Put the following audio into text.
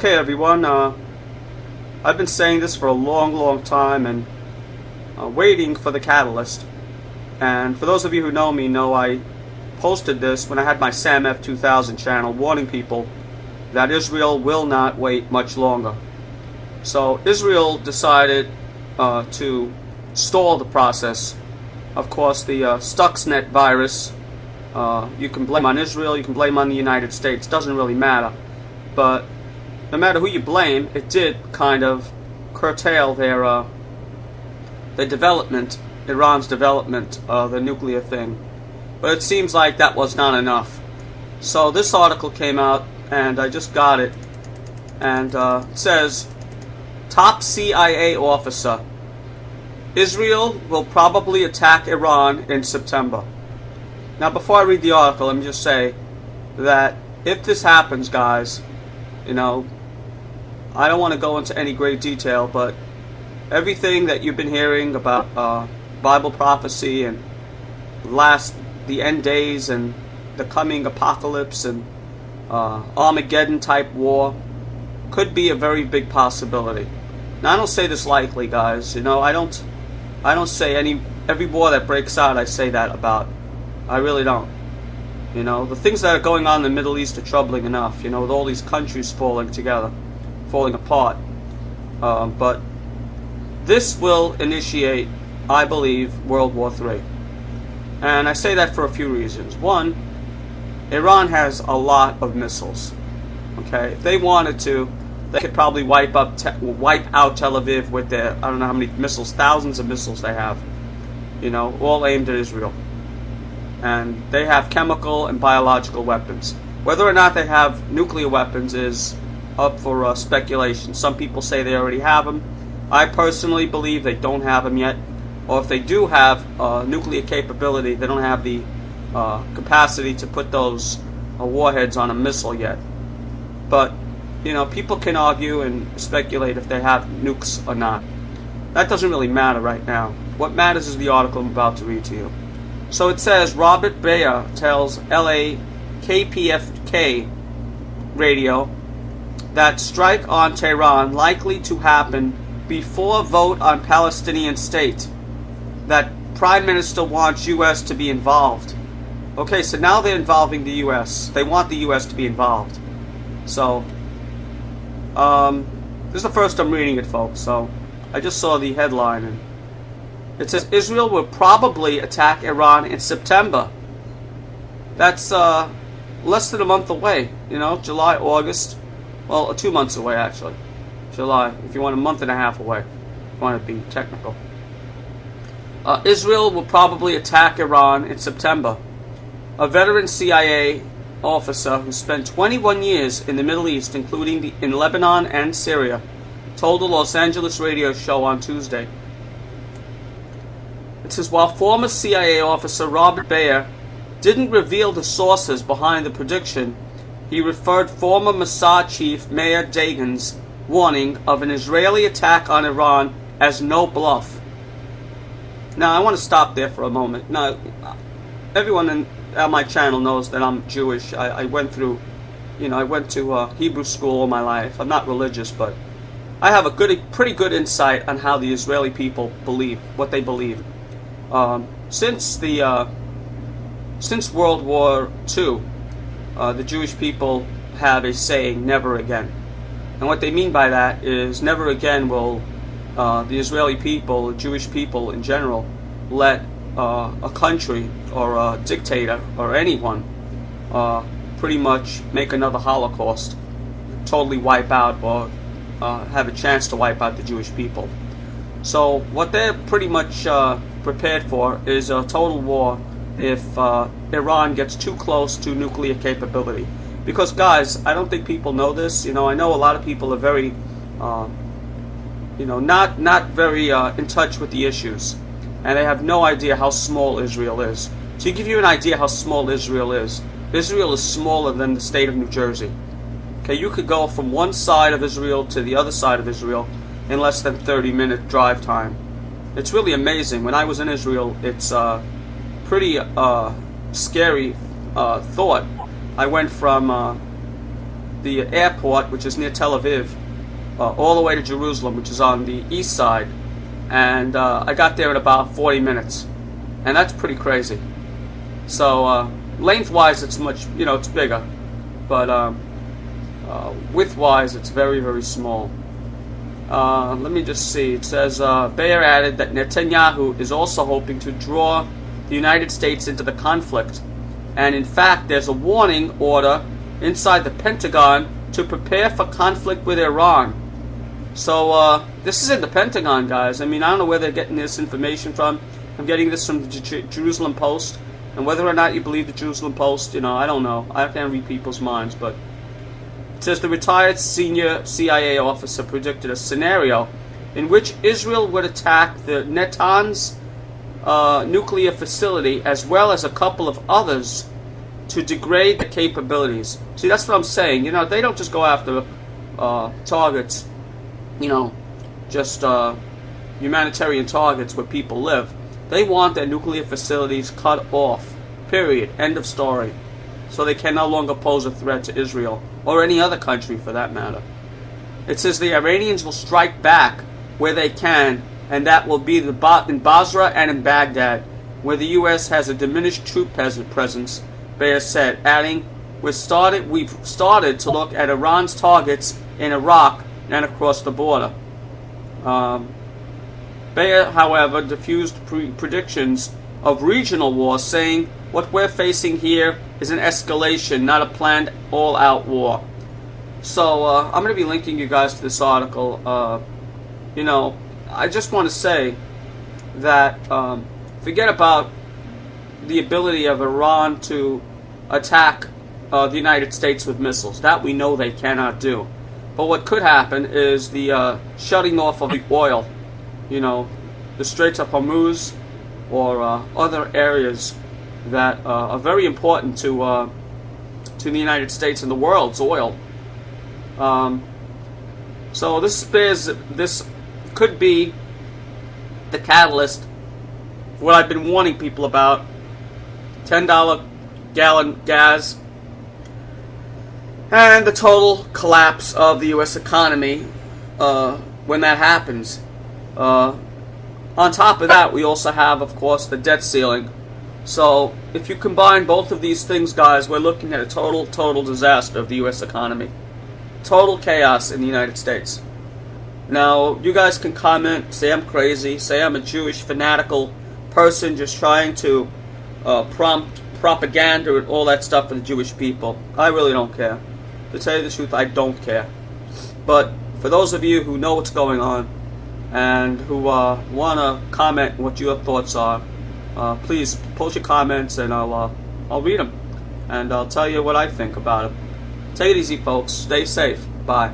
Okay, everyone, I've been saying this for a long time and waiting for the catalyst. And for those of you who know me, know I posted this when I had my SEPT2071 channel warning people that Israel will not wait much longer. So Israel decided to stall the process. Of course, the Stuxnet virus, you can blame on Israel, you can blame on the United States, doesn't really matter. But no matter who you blame, it did kind of curtail their development, Iran's development of the nuclear thing. But it seems like that was not enough. So this article came out, and I just got it, and it says, top CIA officer, Israel will probably attack Iran in September. Now before I read the article, let me just say that if this happens, guys, you know, I don't want to go into any great detail, but everything that you've been hearing about Bible prophecy and the end days and the coming apocalypse and Armageddon type war could be a very big possibility. Now I don't say this lightly, guys. You know, I don't say every war that breaks out I say that about. I really don't. You know, the things that are going on in the Middle East are troubling enough, you know, with all these countries falling apart. But this will initiate, I believe, World War III. And I say that for a few reasons. One, Iran has a lot of missiles. Okay, if they wanted to, they could probably wipe out Tel Aviv with their, I don't know how many missiles, thousands of missiles they have. You know, all aimed at Israel. And they have chemical and biological weapons. Whether or not they have nuclear weapons is up for speculation. Some people say they already have them. I personally believe they don't have them yet. Or if they do have nuclear capability, they don't have the capacity to put those warheads on a missile yet. But, you know, people can argue and speculate if they have nukes or not. That doesn't really matter right now. What matters is the article I'm about to read to you. So it says, Robert Bayer tells LA KPFK radio that strike on Tehran likely to happen before vote on Palestinian state. That Prime Minister wants U.S. to be involved. Okay, so now they're involving the U.S. They want the U.S. to be involved. So, this is the first I'm reading it, folks. So, I just saw the headline, and it says, Israel will probably attack Iran in September. That's less than a month away. You know, July, August. Well, 2 months away, actually. July, if you want, a month and a half away. If you want to be technical. Israel will probably attack Iran in September. A veteran CIA officer who spent 21 years in the Middle East, including in Lebanon and Syria, told the Los Angeles radio show on Tuesday. It says, while former CIA officer Robert Bayer didn't reveal the sources behind the prediction, he referred former Mossad chief Meir Dagan's warning of an Israeli attack on Iran as no bluff. Now, I want to stop there for a moment. Now, everyone on my channel knows that I'm Jewish. I went through, you know, I went to Hebrew school all my life. I'm not religious, but I have a pretty good insight on how the Israeli people believe, what they believe. Since World War II, the Jewish people have a saying, never again. And what they mean by that is never again will the Israeli people, the Jewish people in general, let a country or a dictator or anyone pretty much make another Holocaust, totally wipe out or have a chance to wipe out the Jewish people. So what they're pretty much prepared for is a total war if Iran gets too close to nuclear capability. Because, guys, I don't think people know this. You know, I know a lot of people are very, you know, not very in touch with the issues, and they have no idea how small Israel is. To give you an idea how small Israel is smaller than the state of New Jersey. Okay, you could go from one side of Israel to the other side of Israel in less than 30-minute drive time. It's really amazing. When I was in Israel, it's pretty scary thought. I went from the airport, which is near Tel Aviv, all the way to Jerusalem, which is on the east side, and I got there in about 40 minutes, and that's pretty crazy. So lengthwise, it's much, it's bigger, but widthwise, it's very, very small. Let me just see. It says Bayer added that Netanyahu is also hoping to draw the United States into the conflict, and in fact, there's a warning order inside the Pentagon to prepare for conflict with Iran. So this is in the Pentagon, guys. I mean, I don't know where they're getting this information from. I'm getting this from the Jerusalem Post, and whether or not you believe the Jerusalem Post, I don't know. I can't read people's minds, but it says the retired senior CIA officer predicted a scenario in which Israel would attack the Natanz nuclear facility as well as a couple of others to degrade the capabilities. See, that's what I'm saying. They don't just go after targets, just humanitarian targets where people live. They want their nuclear facilities cut off. Period. End of story. So they can no longer pose a threat to Israel, or any other country for that matter. It says the Iranians will strike back where they can, and that will be in Basra and in Baghdad, where the U.S. has a diminished troop presence, Bayer said, adding, we've started to look at Iran's targets in Iraq and across the border. Bayer, however, diffused predictions of regional war, saying, what we're facing here is an escalation, not a planned all-out war. So I'm going to be linking you guys to this article. I just want to say that forget about the ability of Iran to attack the United States with missiles. That we know they cannot do. But what could happen is the shutting off of the oil, the Straits of Hormuz, or other areas that are very important to the United States and the world's oil. So this could be the catalyst for what I've been warning people about: $10 gallon gas, and the total collapse of the U.S. economy when that happens. On top of that, we also have, of course, the debt ceiling. So if you combine both of these things, guys, we're looking at a total disaster of the U.S. economy. Total chaos in the United States. Now, you guys can comment, say I'm crazy, say I'm a Jewish fanatical person just trying to prompt propaganda and all that stuff for the Jewish people. I really don't care. To tell you the truth, I don't care. But for those of you who know what's going on and who want to comment what your thoughts are, please post your comments and I'll read them and I'll tell you what I think about it. Take it easy, folks. Stay safe. Bye.